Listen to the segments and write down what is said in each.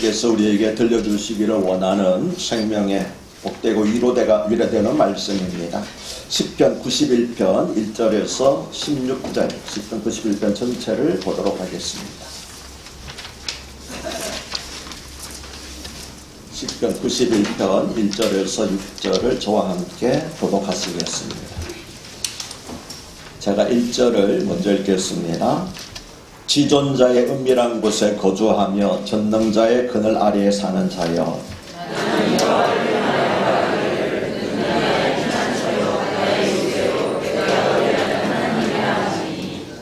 께서 우리에게 들려주시기를 원하는 생명의 복되고 위로되는 말씀입니다. 시편 91편 1절에서 16절, 시편 91편 전체를 보도록 하겠습니다. 시편 91편 1절에서 6절을 저와 함께 교독하시겠습니다. 제가 1절을 먼저 읽겠습니다. 지존자의 은밀한 곳에 거주하며 전능자의 그늘 아래에 사는 자여,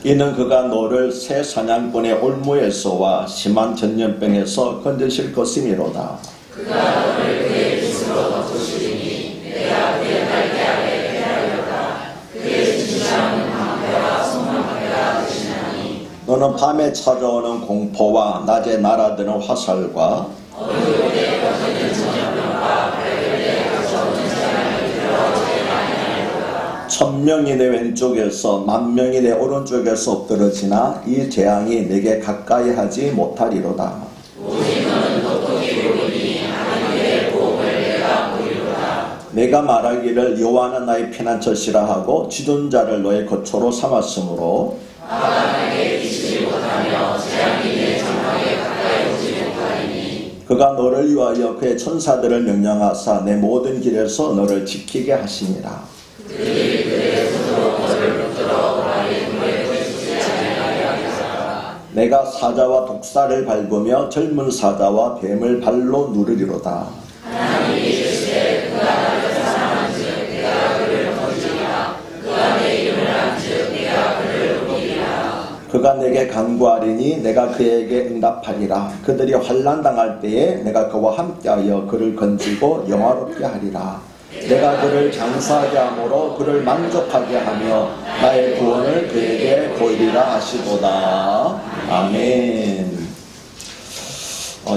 이는 그가 너를 새 사냥꾼의 올무에서와 심한 전염병에서 건지실 것이미로다. 그가 너를 그의 빛으로 덮으시리니 내가 그의 날개 아래 헤아리로다. 그의 진실함은 방패와 성문방패가 되시나니 너는 밤에 찾아오는 공포와 낮에 날아드는 화살과 어두운데 퍼지는 전염병과 발견에 가져오는 재앙이 들어오게 많이 하리로다. 1000명이 내 왼쪽에서 10,000명이 내 오른쪽에서 엎드러지나 이 재앙이 내게 가까이 하지 못하리로다. 오직 너는 도토기 부르니 하나님의 보험을 내가 보리로다. 내가 말하기를 여호와는 나의 피난처시라 하고 지존자를 너의 거처로 삼았으므로 아담에게 미치지 못하며 재앙이 내 장막에 가까이 오지 못하리니 그가 너를 위하여 그의 천사들을 명령하사 내 모든 길에서 너를 지키게 하시니라. 그들이 그의 손으로 너를 붙들어 발이 물에 들이지 않게 하리라. 내가 사자와 독사를 밟으며 젊은 사자와 뱀을 발로 누르리로다. 하나님이 이르시되 그가 나를 사랑한즉 내가 그를 건지리라. 그가 내 이름을 안즉 내가 그를 높이리라. 그가 내게 간구하리니 내가 그에게 응답하리라. 그들이 환난 당할 때에 내가 그와 함께하여 그를 건지고 영화롭게 하리라. 내가 그를 장사하게 함으로 그를 만족하게 하며 나의 구원을 그에게 보이리라 하시도다. 아멘.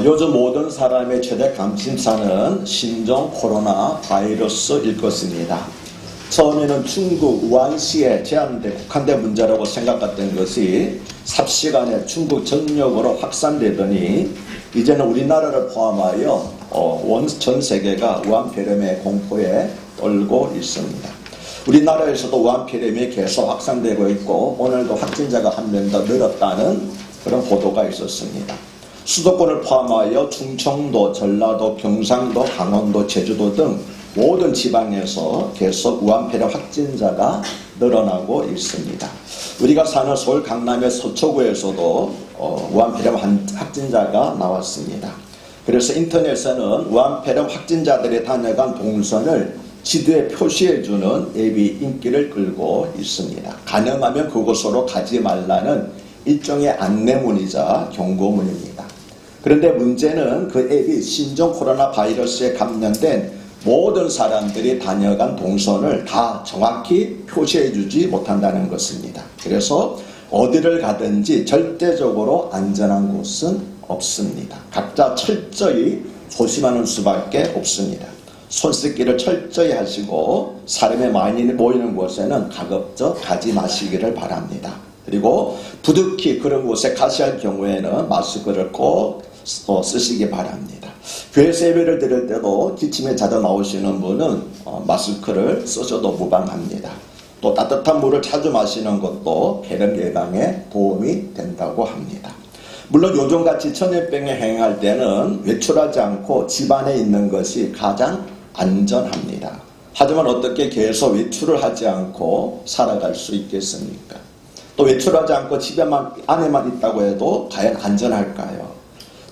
요즘 모든 사람의 최대 관심사는 신종 코로나 바이러스일 것입니다. 처음에는 중국 우한시에 국한된 문제라고 생각했던 것이 삽시간에 중국 전역으로 확산되더니 이제는 우리나라를 포함하여 전 세계가 우한폐렴의 공포에 떨고 있습니다. 우리나라에서도 우한폐렴이 계속 확산되고 있고 오늘도 확진자가 한 명 더 늘었다는 그런 보도가 있었습니다. 수도권을 포함하여 충청도, 전라도, 경상도, 강원도, 제주도 등 모든 지방에서 계속 우한폐렴 확진자가 늘어나고 있습니다. 우리가 사는 서울 강남의 서초구에서도 우한폐렴 확진자가 나왔습니다. 그래서 인터넷에는 우한폐렴 확진자들이 다녀간 동선을 지도에 표시해주는 앱이 인기를 끌고 있습니다. 가능하면 그곳으로 가지 말라는 일종의 안내문이자 경고문입니다. 그런데 문제는 그 앱이 신종 코로나 바이러스에 감염된 모든 사람들이 다녀간 동선을 다 정확히 표시해주지 못한다는 것입니다. 그래서 어디를 가든지 절대적으로 안전한 곳은 없습니다. 각자 철저히 조심하는 수밖에 없습니다. 손 씻기를 철저히 하시고 사람이 많이 모이는 곳에는 가급적 가지 마시기를 바랍니다. 그리고 부득이 그런 곳에 가셔야 할 경우에는 마스크를 꼭 쓰시기 바랍니다. 교회에서 예배를 드릴 때도 기침에 자주 나오시는 분은 마스크를 쓰셔도 무방합니다. 또 따뜻한 물을 자주 마시는 것도 폐렴 예방에 도움이 된다고 합니다. 물론 요즘같이 전염병에 행할 때는 외출하지 않고 집안에 있는 것이 가장 안전합니다. 하지만 어떻게 계속 외출을 하지 않고 살아갈 수 있겠습니까? 또 외출하지 않고 안에만 있다고 해도 과연 안전할까요?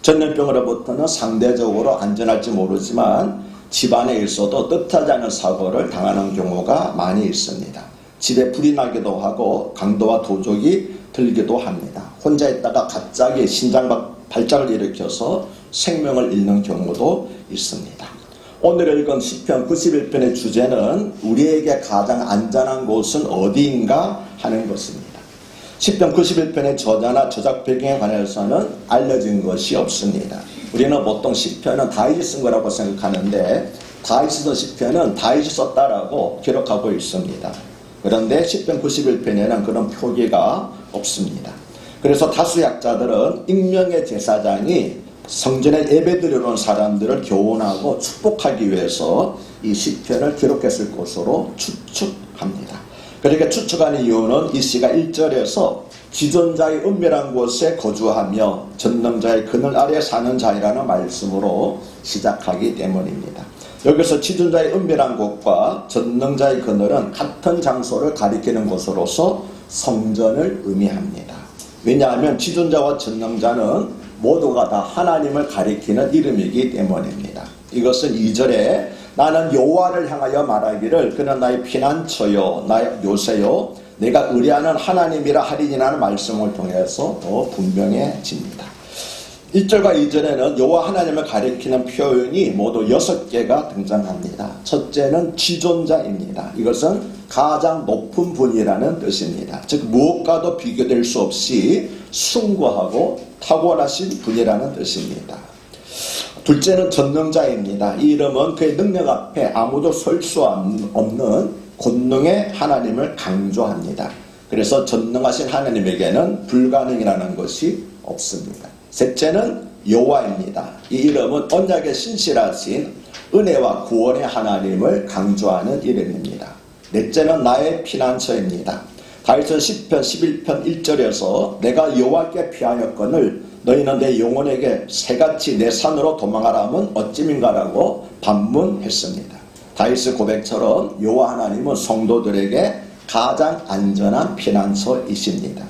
전염병으로부터는 상대적으로 안전할지 모르지만 집안에 있어도 뜻하지 않은 사고를 당하는 경우가 많이 있습니다. 집에 불이 나기도 하고 강도와 도적이 들기도 합니다. 혼자 있다가 갑자기 심장 발작을 일으켜서 생명을 잃는 경우도 있습니다. 오늘 읽은 시편 91편의 주제는 우리에게 가장 안전한 곳은 어디인가 하는 것입니다. 시편 91편의 저자나 저작 배경에 관해서는 알려진 것이 없습니다. 우리는 보통 시편은 다윗이 쓴 거라고 생각하는데 다윗이 쓴 시편은 다윗이 썼다라고 기록하고 있습니다. 그런데 시편 91편에는 그런 표기가 없습니다. 그래서 다수 약자들은 익명의 제사장이 성전에 예배드리러 온 사람들을 교훈하고 축복하기 위해서 이 시편을 기록했을 것으로 추측합니다. 그렇게 추측하는 이유는 이 시가 1절에서 지존자의 은밀한 곳에 거주하며 전능자의 그늘 아래 사는 자이라는 말씀으로 시작하기 때문입니다. 여기서 지존자의 은밀한 곳과 전능자의 그늘은 같은 장소를 가리키는 것으로서 성전을 의미합니다. 왜냐하면 지존자와 전능자는 모두가 다 하나님을 가리키는 이름이기 때문입니다. 이것은 2절에 나는 여호와를 향하여 말하기를 그는 나의 피난처요 나의 요새요 내가 의뢰하는 하나님이라 하리니라는 말씀을 통해서 더 분명해집니다. 1절과 2절에는 여호와 하나님을 가리키는 표현이 모두 6개가 등장합니다. 첫째는 지존자입니다. 이것은 가장 높은 분이라는 뜻입니다. 즉 무엇과도 비교될 수 없이 숭고하고 탁월하신 분이라는 뜻입니다. 둘째는 전능자입니다. 이 이름은 그의 능력 앞에 아무도 설 수 없는 권능의 하나님을 강조합니다. 그래서 전능하신 하나님에게는 불가능이라는 것이 없습니다. 셋째는 여호와입니다. 이 이름은 언약의 신실하신 은혜와 구원의 하나님을 강조하는 이름입니다. 넷째는 나의 피난처입니다. 다윗은 시편 11편 1절에서 내가 여호와께 피하였거늘 너희는 내 영혼에게 새같이 내 산으로 도망하라 하면 어찌민가라고 반문했습니다. 다윗의 고백처럼 여호와 하나님은 성도들에게 가장 안전한 피난처이십니다.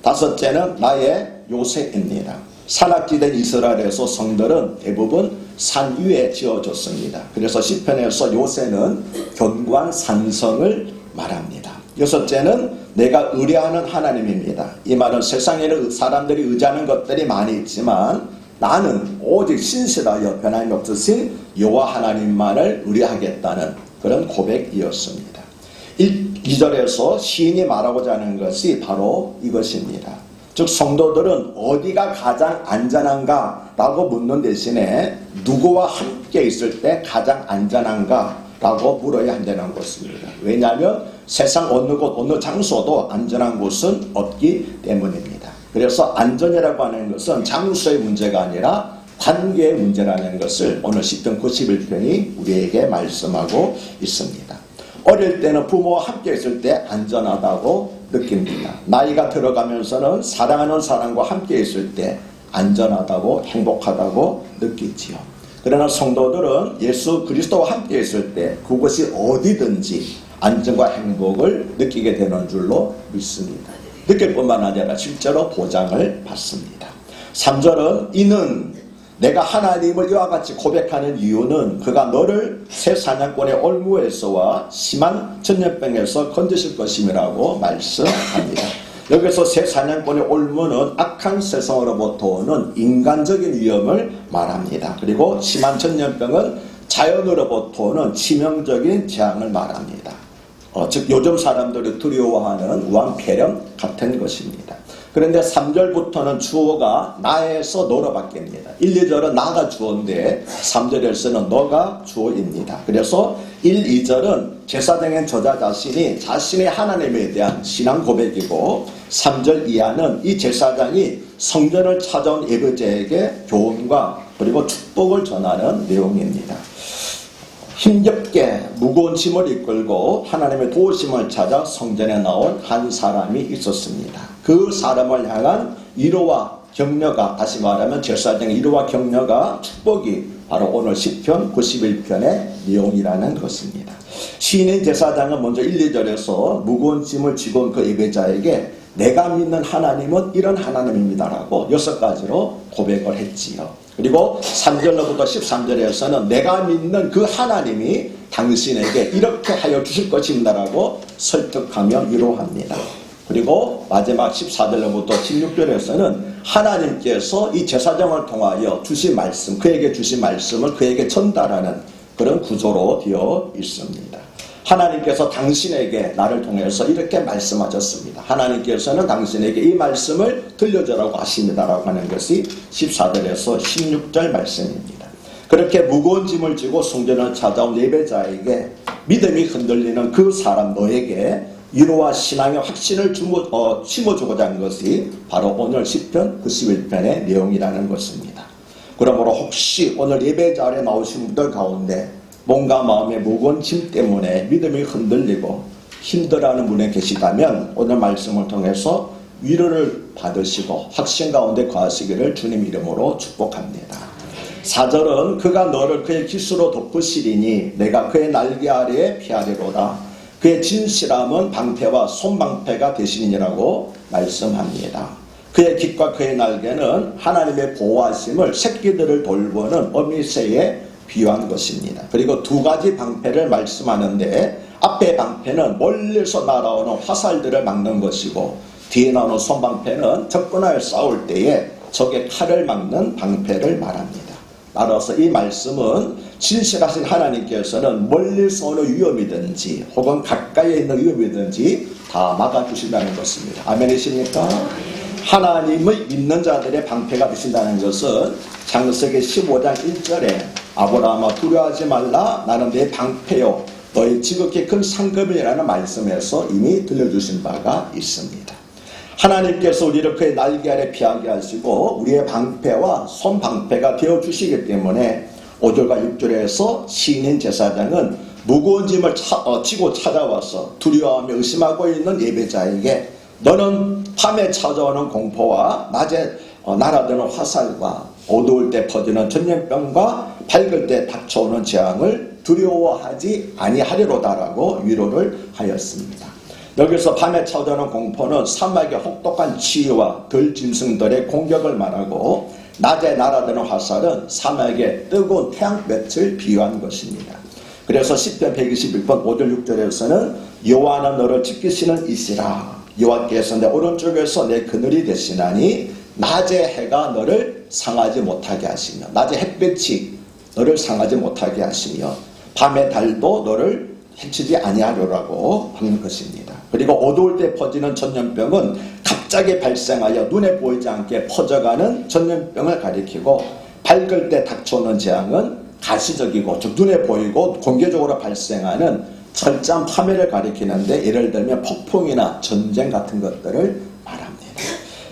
다섯째는 나의 요새입니다. 산악지대 이스라엘에서 성들은 대부분 산 위에 지어졌습니다. 그래서 시편에서 요새는 견고한 산성을 말합니다. 여섯째는 내가 의뢰하는 하나님입니다. 이 말은 세상에는 사람들이 의지하는 것들이 많이 있지만 나는 오직 신실하여 변함이 없으신 여호와 하나님만을 의뢰하겠다는 그런 고백이었습니다. 2절에서 시인이 말하고자 하는 것이 바로 이것입니다. 즉 성도들은 어디가 가장 안전한가 라고 묻는 대신에 누구와 함께 있을 때 가장 안전한가 라고 물어야 한다는 것입니다. 왜냐하면 세상 어느 곳 어느 장소도 안전한 곳은 없기 때문입니다. 그래서 안전이라고 하는 것은 장소의 문제가 아니라 관계의 문제라는 것을 오늘 시편 91편이 우리에게 말씀하고 있습니다. 어릴 때는 부모와 함께 있을 때 안전하다고 느낍니다. 나이가 들어가면서는 사랑하는 사람과 함께 있을 때 안전하다고 행복하다고 느끼지요. 그러나 성도들은 예수 그리스도와 함께 있을 때 그것이 어디든지 안전과 행복을 느끼게 되는 줄로 믿습니다. 느낄 뿐만 아니라 실제로 보장을 받습니다. 3절은 이는 내가 하나님을 이와 같이 고백하는 이유는 그가 너를 새 사냥꾼의 올무에서와 심한 전염병에서 건지실 것임이라고 말씀합니다. 여기서 새 사냥꾼의 올무는 악한 세상으로부터 오는 인간적인 위험을 말합니다. 그리고 심한 전염병은 자연으로부터 오는 치명적인 재앙을 말합니다. 즉 요즘 사람들이 두려워하는 우한폐렴 같은 것입니다. 그런데 3절부터는 주어가 나에서 너로 바뀝니다. 1, 2절은 나가 주어인데 3절에서는 너가 주어입니다. 그래서 1, 2절은 제사장인 저자 자신이 자신의 하나님에 대한 신앙 고백이고 3절 이하는 이 제사장이 성전을 찾아온 예배자에게 교훈과 그리고 축복을 전하는 내용입니다. 힘겹게 무거운 짐을 이끌고 하나님의 도우심을 찾아 성전에 나온 한 사람이 있었습니다. 그 사람을 향한 위로와 격려가, 다시 말하면 제사장의 위로와 격려가 축복이 바로 오늘 시편 91편의 내용이라는 것입니다. 시인의 제사장은 먼저 1, 2절에서 무거운 짐을 지고 온 그 예배자에게 내가 믿는 하나님은 이런 하나님입니다라고 6가지로 고백을 했지요. 그리고 3절로부터 13절에서는 내가 믿는 그 하나님이 당신에게 이렇게 하여 주실 것입니다라고 설득하며 위로합니다. 그리고 마지막 14절로부터 16절에서는 하나님께서 이 제사장을 통하여 주신 말씀, 그에게 주신 말씀을 그에게 전달하는 그런 구조로 되어 있습니다. 하나님께서 당신에게 나를 통해서 이렇게 말씀하셨습니다. 하나님께서는 당신에게 이 말씀을 들려주라고 하십니다라고 하는 것이 14절에서 16절 말씀입니다. 그렇게 무거운 짐을 지고 성전을 찾아온 예배자에게 믿음이 흔들리는 그 사람 너에게 위로와 신앙의 확신을 심어주고자 하는 것이 바로 오늘 시편 91편의 내용이라는 것입니다. 그러므로 혹시 오늘 예배 자리에 나오신 분들 가운데 뭔가 마음에 무거운 짐 때문에 믿음이 흔들리고 힘들어하는 분이 계시다면 오늘 말씀을 통해서 위로를 받으시고 확신 가운데 거하시기를 주님 이름으로 축복합니다. 4절은 그가 너를 그의 깃으로 덮으시리니 내가 그의 날개 아래에 피하리로다. 그의 진실함은 방패와 손방패가 되시니라고 말씀합니다. 그의 깃과 그의 날개는 하나님의 보호하심을 새끼들을 돌보는 어미새에 비유한 것입니다. 그리고 두 가지 방패를 말씀하는데 앞의 방패는 멀리서 날아오는 화살들을 막는 것이고 뒤에 나오는 손방패는 적군을 싸울 때에 적의 칼을 막는 방패를 말합니다. 따라서 이 말씀은 진실하신 하나님께서는 멀리서 오는 위험이든지 혹은 가까이에 있는 위험이든지 다 막아주신다는 것입니다. 아멘이십니까? 하나님의 믿는 자들의 방패가 되신다는 것은 창세기 15장 1절에 아브라함아 두려워하지 말라 나는 내 방패요 너희 지극히 큰 상급이라는 말씀에서 이미 들려주신 바가 있습니다. 하나님께서 우리를 그의 날개 아래 피하게 하시고 우리의 방패와 손방패가 되어주시기 때문에 5절과 6절에서 시인 제사장은 무거운 짐을 지고 찾아와서 두려워하며 의심하고 있는 예배자에게 너는 밤에 찾아오는 공포와 낮에 날아드는 화살과 어두울 때 퍼지는 전염병과 밝을 때 닥쳐오는 재앙을 두려워하지 아니하리로다라고 위로를 하였습니다. 여기서 밤에 찾아오는 공포는 사막의 혹독한 치유와 들짐승들의 공격을 말하고 낮에 날아드는 화살은 사막의 뜨거운 태양볕을 비유한 것입니다. 그래서 시편 121편 5절 6절에서는 여호와는 너를 지키시는 이시라 여호와께서 내 오른쪽에서 내 그늘이 되시나니 낮에 해가 너를 상하지 못하게 하시며 낮에 햇볕이 너를 상하지 못하게 하시며 밤의 달도 너를 해치지 아니하리라고 하는 것입니다. 그리고 어두울 때 퍼지는 전염병은 갑자기 발생하여 눈에 보이지 않게 퍼져가는 전염병을 가리키고 밝을 때 닥쳐오는 재앙은 가시적이고 즉 눈에 보이고 공개적으로 발생하는 철저한 파멸을 가리키는데 예를 들면 폭풍이나 전쟁 같은 것들을 말합니다.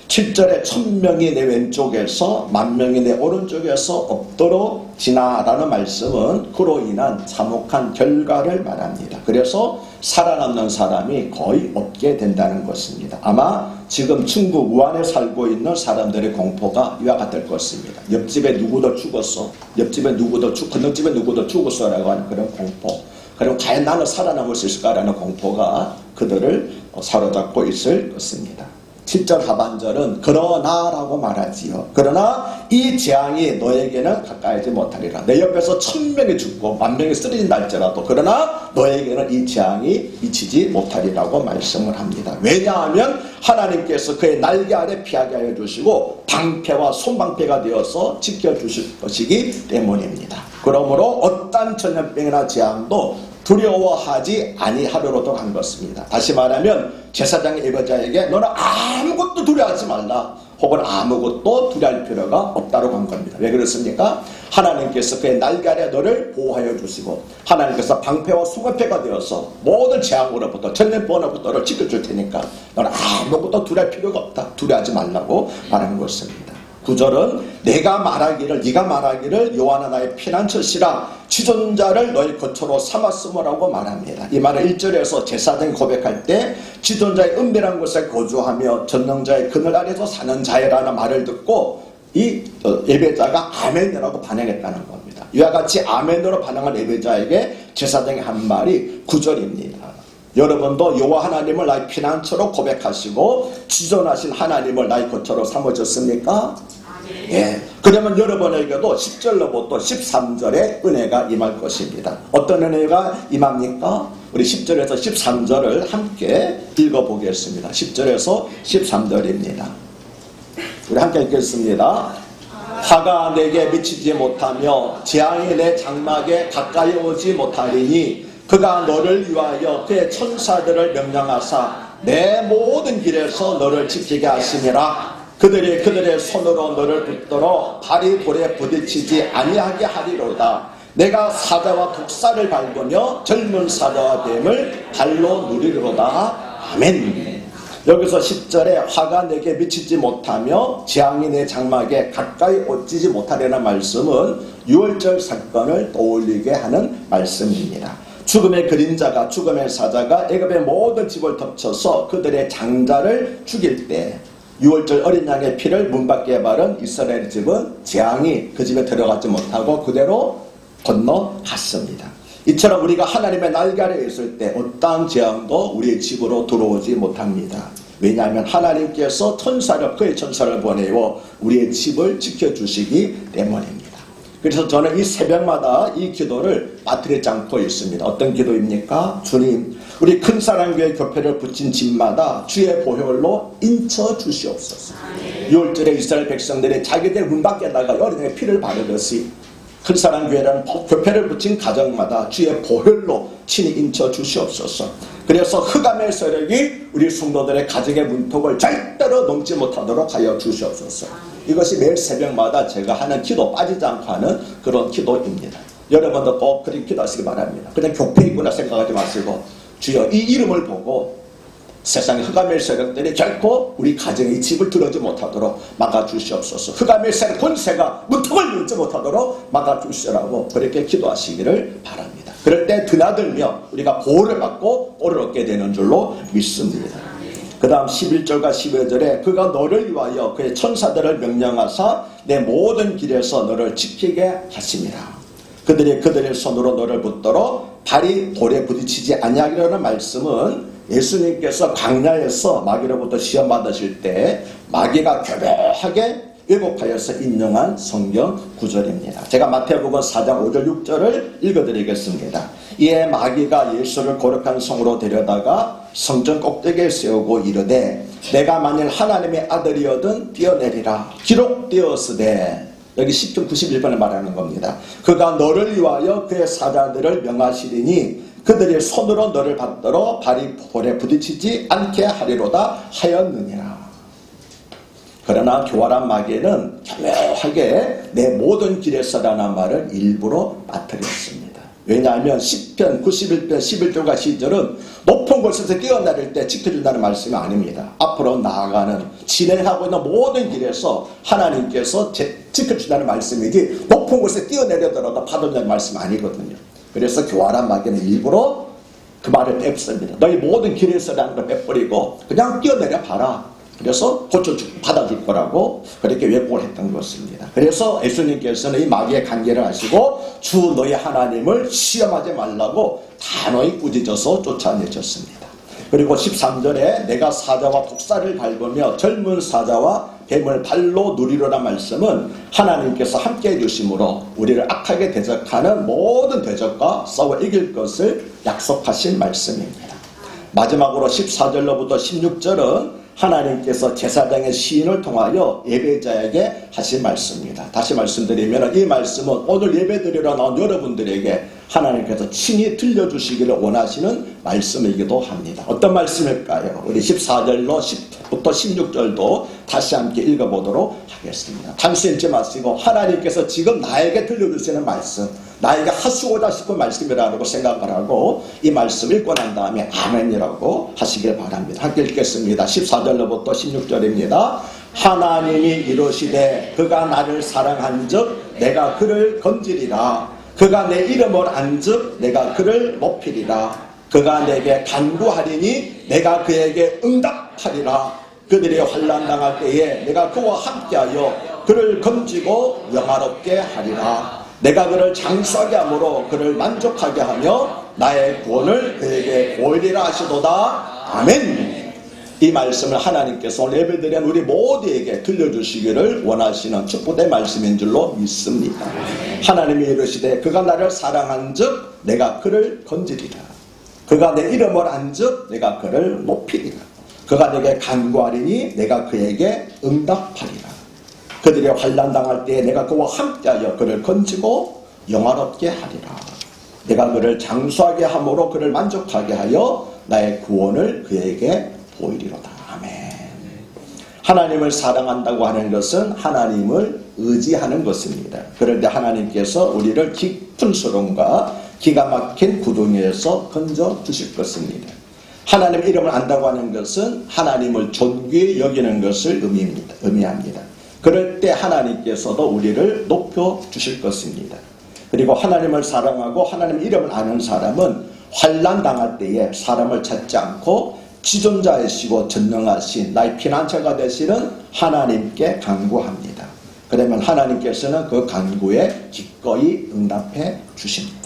7절에 1000명이 내 왼쪽에서 10,000명이 내 오른쪽에서 없도록 지나라는 말씀은 그로 인한 참혹한 결과를 말합니다. 그래서 살아남는 사람이 거의 없게 된다는 것입니다. 아마 지금 중국 우한에 살고 있는 사람들의 공포가 이와 같을 것입니다. 옆집에 누구도 죽었어. 옆집에 누구도 건너집에 누구도 죽었어라고 하는 그런 공포. 그리고 과연 나는 살아남을 수 있을까라는 공포가 그들을 사로잡고 있을 것입니다. 7절 하반절은 그러나라고 말하지요. 그러나 이 재앙이 너에게는 가까이지 못하리라. 내 옆에서 1000명이 죽고 10,000명이 쓰러진다 할지라도 그러나 너에게는 이 재앙이 미치지 못하리라고 말씀을 합니다. 왜냐하면 하나님께서 그의 날개 아래 피하게 하여 주시고 방패와 손방패가 되어서 지켜주실 것이기 때문입니다. 그러므로 어떤 전염병이나 재앙도 두려워하지 아니하려로도 한 것입니다. 다시 말하면 제사장의 예배자에게 너는 아무것도 두려워하지 말라 혹은 아무것도 두려워할 필요가 없다고 한 겁니다. 왜 그렇습니까? 하나님께서 그의 날개 아래 너를 보호하여 주시고 하나님께서 방패와 손방패가 되어서 모든 재앙으로부터 전염병으로부터 너를 지켜줄 테니까 너는 아무것도 두려워할 필요가 없다. 두려워하지 말라고 말한 것입니다. 9절은 네가 말하기를 여호와는 나의 피난처시라 지존자를 너의 거처로 삼았으므라고 말합니다. 이 말은 1절에서 제사장이 고백할 때 지존자의 은밀한 곳에 거주하며 전능자의 그늘 아래서 사는 자라는 말을 듣고 이 예배자가 아멘이라고 반응했다는 겁니다. 이와 같이 아멘으로 반응한 예배자에게 제사장이 한 말이 9절입니다. 여러분도 여호와 하나님을 나의 피난처로 고백하시고 지존하신 하나님을 나의 거처로 삼으셨습니까? 예. 그러면 여러분에게도 10절로부터 13절의 은혜가 임할 것입니다. 어떤 은혜가 임합니까? 우리 10절에서 13절을 함께 읽어보겠습니다. 10절에서 13절입니다. 우리 함께 읽겠습니다. 화가 내게 미치지 못하며 재앙이 내 장막에 가까이 오지 못하리니 그가 너를 위하여 그의 천사들을 명령하사 내 모든 길에서 너를 지키게 하심이라. 그들의 손으로 너를 붙들어 발이 돌에 부딪히지 아니하게 하리로다. 내가 사자와 독사를 밟으며 젊은 사자와 뱀을 발로 누리리로다. 아멘. 여기서 10절에 화가 내게 미치지 못하며 재앙이 내 장막에 가까이 오지지 못하려는 말씀은 6월절 사건을 떠올리게 하는 말씀입니다. 죽음의 그림자가, 죽음의 사자가 애굽의 모든 집을 덮쳐서 그들의 장자를 죽일 때 6월절 어린 양의 피를 문 밖에 바른 이스라엘 집은 재앙이 그 집에 들어가지 못하고 그대로 건너갔습니다. 이처럼 우리가 하나님의 날개 아래에 있을 때 어떠한 재앙도 우리의 집으로 들어오지 못합니다. 왜냐하면 하나님께서 그의 천사를 보내어 우리의 집을 지켜주시기 때문입니다. 그래서 저는 이 새벽마다 이 기도를 빠뜨리지 않고 있습니다. 어떤 기도입니까? 주님, 우리 큰사랑교회 교회를 붙인 집마다 주의 보혈로 인쳐 주시옵소서. 6월절에 이스라엘 백성들이 자기들 문 밖에 나가 어린아이의 피를 바르듯이 큰사랑교회라는 교회를 붙인 가정마다 주의 보혈로 친히 인쳐 주시옵소서. 그래서 흑암의 세력이 우리 성도들의 가정의 문턱을 절대로 넘지 못하도록 하여 주시옵소서. 이것이 매일 새벽마다 제가 하는 기도, 빠지지 않고 하는 그런 기도입니다. 여러분도 꼭 그렇게 기도하시기 바랍니다. 그냥 교회 있구나 생각하지 마시고 주여 이 이름을 보고 세상의 흑암의 세력들이 결코 우리 가정의 집을 들어오지 못하도록 막아주시옵소서. 흑암의 세력 권세가 문턱을 열지 못하도록 막아주시라고 그렇게 기도하시기를 바랍니다. 그럴 때 드나들며 우리가 보호를 받고 보를 얻게 되는 줄로 믿습니다. 그 다음 11절과 12절에 그가 너를 위하여 그의 천사들을 명령하사 내 모든 길에서 너를 지키게 하심이라. 그들의 손으로 너를 붙들어 발이 돌에 부딪히지 아니하리라는 말씀은 예수님께서 광야에서 마귀로부터 시험 받으실 때 마귀가 교묘하게 왜곡하여서 인용한 성경 구절입니다. 제가 마태복음 4장 5절 6절을 읽어드리겠습니다. 이에 마귀가 예수를 거룩한 성으로 데려다가 성전 꼭대기에 세우고 이르되 내가 만일 하나님의 아들이어든 뛰어내리라. 기록되었으되 여기 10편 91번에 말하는 겁니다. 그가 너를 위하여 그의 사자들을 명하시리니 그들의 손으로 너를 받들어 발이 볼에 부딪히지 않게 하리로다 하였느니라. 그러나 교활한 마귀는 교묘하게 내 모든 길에서라는 말을 일부러 빠뜨렸습니다. 왜냐하면 10편 91편 11절과 12절은 높은 곳에서 뛰어내릴 때 지켜준다는 말씀이 아닙니다. 앞으로 나아가는 진행하고 있는 모든 길에서 하나님께서 지켜준다는 말씀이지 높은 곳에 뛰어내려더라도 받아준다는 말씀이 아니거든요. 그래서 교활한 마귀는 일부러 그 말을 뺐습니다. 너희 모든 길에서라는 걸 빼버리고 그냥 뛰어내려 봐라. 그래서 받아줄 거라고 그렇게 왜곡을 했던 것입니다. 그래서 예수님께서는 이 마귀의 관계를 하시고 주 너희 하나님을 시험하지 말라고 단호히 꾸짖어서 쫓아내셨습니다. 그리고 13절에 내가 사자와 독사를 밟으며 젊은 사자와 뱀을 발로 누리로란 말씀은 하나님께서 함께해 주심으로 우리를 악하게 대적하는 모든 대적과 싸워 이길 것을 약속하신 말씀입니다. 마지막으로 14절로부터 16절은 하나님께서 제사장의 시인을 통하여 예배자에게 하신 말씀입니다. 다시 말씀드리면 이 말씀은 오늘 예배드리러 나온 여러분들에게 하나님께서 친히 들려주시기를 원하시는 말씀이기도 합니다. 어떤 말씀일까요? 우리 14절부터 16절도 다시 함께 읽어보도록 하겠습니다. 단순히 읽지 마시고 하나님께서 지금 나에게 들려주시는 말씀, 나에게 하시고자 싶은 말씀이라고 생각을 하고 이 말씀 읽고 난 다음에 아멘이라고 하시길 바랍니다. 함께 읽겠습니다. 14절로부터 16절입니다. 하나님이 이르시되 그가 나를 사랑한즉 내가 그를 건지리라. 그가 내 이름을 안즉 내가 그를 높이리라. 그가 내게 간구하리니 내가 그에게 응답하리라. 그들이 환난 당할 때에 내가 그와 함께하여 그를 건지고 영화롭게 하리라. 내가 그를 장수하게 함으로 그를 만족하게 하며 나의 구원을 그에게 보이리라 하시도다. 아멘. 이 말씀을 하나님께서 오늘 예배드린 우리 모두에게 들려주시기를 원하시는 축복의 말씀인 줄로 믿습니다. 하나님이 이르시되 그가 나를 사랑한즉 내가 그를 건지리라. 그가 내 이름을 안즉 내가 그를 높이리라. 그가 내게 간구하리니 내가 그에게 응답하리라. 그들이 환난 당할 때에 내가 그와 함께하여 그를 건지고 영화롭게 하리라. 내가 그를 장수하게 함으로 그를 만족하게 하여 나의 구원을 그에게 보이리로다. 아멘. 하나님을 사랑한다고 하는 것은 하나님을 의지하는 것입니다. 그런데 하나님께서 우리를 깊은 수렁과 기가 막힌 구덩이에서 건져 주실 것입니다. 하나님의 이름을 안다고 하는 것은 하나님을 존귀히 여기는 것을 의미합니다. 그럴 때 하나님께서도 우리를 높여주실 것입니다. 그리고 하나님을 사랑하고 하나님의 이름을 아는 사람은 환난 당할 때에 사람을 찾지 않고 지존자이시고 전능하신 나의 피난처가 되시는 하나님께 간구합니다. 그러면 하나님께서는 그 간구에 기꺼이 응답해 주십니다.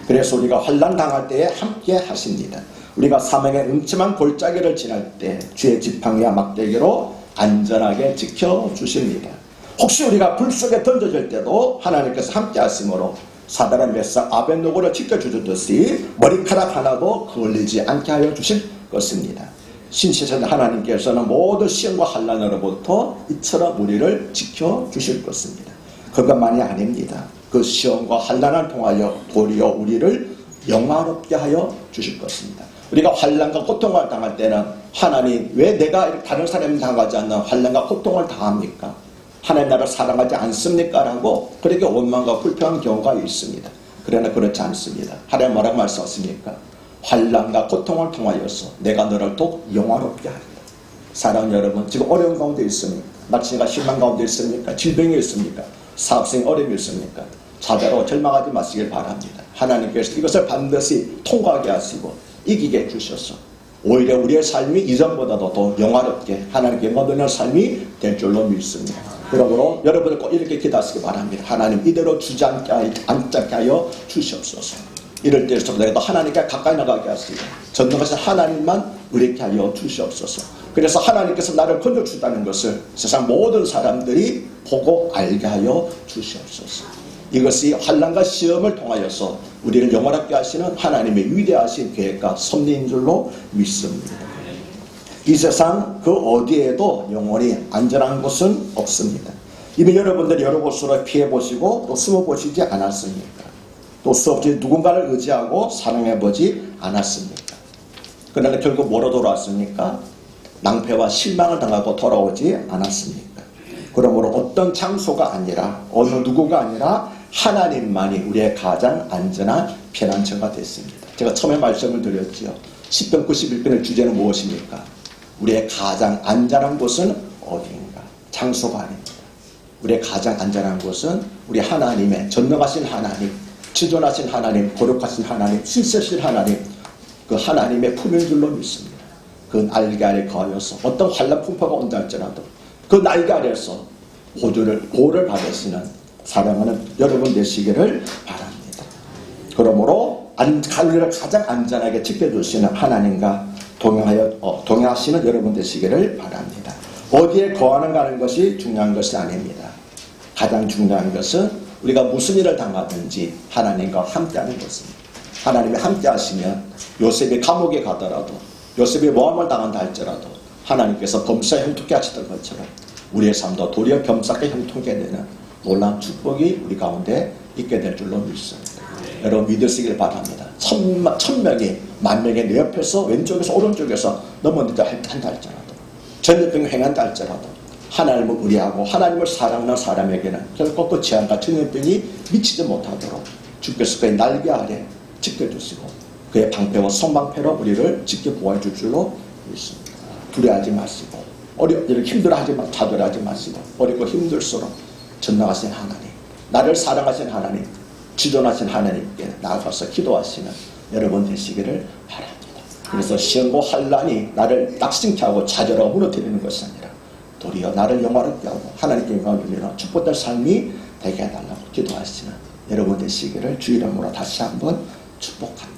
그래서 우리가 환난 당할 때에 함께 하십니다. 우리가 사망의 음침한 골짜기를 지날 때 주의 지팡이와 막대기로 안전하게 지켜주십니다. 혹시 우리가 불 속에 던져질 때도 하나님께서 함께 하심으로 사단의 메사 아벤노고를 지켜주듯이 머리카락 하나도 걸리지 않게 하여 주실 것입니다. 신실하신 하나님께서는 모든 시험과 환난으로부터 이처럼 우리를 지켜주실 것입니다. 그것만이 아닙니다. 그 시험과 환난을 통하여 도리어 우리를 영화롭게 하여 주실 것입니다. 우리가 환난과 고통을 당할 때는 하나님 왜 내가 다른 사람이 당하지 않는 환난과 고통을 당합니까? 하나님 나를 사랑하지 않습니까? 라고 그렇게 원망과 불평한 경우가 있습니다. 그러나 그렇지 않습니다. 하나님 뭐라고 말씀하십니까? 환난과 고통을 통하여서 내가 너를 더욱 영화롭게 하리라. 사랑하는 여러분, 지금 어려운 가운데 있습니까? 낙심과 실망 가운데 있습니까? 질병이 있습니까? 사업생 어려움이 있습니까? 자자로 절망하지 마시길 바랍니다. 하나님께서 이것을 반드시 통과하게 하시고 이기게 해주셔서 오히려 우리의 삶이 이전보다도 더 영화롭게 하나님께 영광되는 삶이 될 줄로 믿습니다. 그러므로 여러분을 꼭 이렇게 기도하시기 바랍니다. 하나님 이대로 주저앉게 하여 주시옵소서. 이럴 때일수록 내가 또 하나님께 가까이 나가게 하시고 전능하신 하나님만 의롭게 하여 주시옵소서. 그래서 하나님께서 나를 건져주다는 것을 세상 모든 사람들이 보고 알게 하여 주시옵소서. 이것이 환난과 시험을 통하여서 우리를 영원하게 하시는 하나님의 위대하신 계획과 섭리인 줄로 믿습니다. 이 세상 그 어디에도 영원히 안전한 곳은 없습니다. 이미 여러분들이 여러 곳으로 피해보시고 또 숨어보시지 않았습니까? 또 수없이 누군가를 의지하고 사랑해보지 않았습니까? 그러나 결국 뭐로 돌아왔습니까? 낭패와 실망을 당하고 돌아오지 않았습니까? 그러므로 어떤 장소가 아니라 어느 누구가 아니라 하나님만이 우리의 가장 안전한 피난처가 됐습니다. 제가 처음에 말씀을 드렸지요. 10편 91편의 주제는 무엇입니까? 우리의 가장 안전한 곳은 어디인가? 장소가 아닙니다. 우리의 가장 안전한 곳은 우리 하나님의 전능하신 하나님, 지존하신 하나님, 거룩하신 하나님, 신실하신 하나님, 그 하나님의 품인 줄로 믿습니다. 그 날개 아래 거하여서 어떤 환난 풍파가 온다 할지라도 그 날개 아래에서 보호를 받으시는 사랑하는 여러분 되시기를 바랍니다. 그러므로 우리를 가장 안전하게 지켜주시는 하나님과 동행하시는 여러분 되시기를 바랍니다. 어디에 거하는가 하는 것이 중요한 것이 아닙니다. 가장 중요한 것은 우리가 무슨 일을 당하든지 하나님과 함께하는 것입니다. 하나님이 함께하시면 요셉이 감옥에 가더라도 요셉이 모함을 당한다 할지라도 하나님께서 범사에 형통케 하시던 것처럼 우리의 삶도 도리어 겸사하게 형통케 되는 놀라운 축복이 우리 가운데 있게 될 줄로 믿습니다. 여러분 믿으시길 바랍니다. 1000명이 10,000명이 내 옆에서 왼쪽에서 오른쪽에서 넘어진다 한다 할지라도 전염병이 행한다 할지라도 하나님을 의뢰하고 하나님을 사랑하는 사람에게는 결코 그 재앙과 전염병이 미치지 못하도록 주께서 그의 날개 아래 지켜주시고 그의 방패와 성방패로 우리를 지켜 보호해 줄 줄로 믿습니다. 두려워하지 마시고 이렇게 힘들어하지 자들하지 마시고 어렵고 힘들수록 전능하신 하나님, 나를 사랑하신 하나님, 지존하신 하나님께 나아가서 기도하시는 여러분 되시기를 바랍니다. 그래서 시험과 환난이 나를 낙심케 하고 좌절하고 무너뜨리는 것이 아니라 도리어 나를 영화롭게 하고 하나님께 영광을 돌리는 축복될 삶이 되게 해달라고 기도하시는 여러분 되시기를 주 이름으로 다시 한번 축복합니다.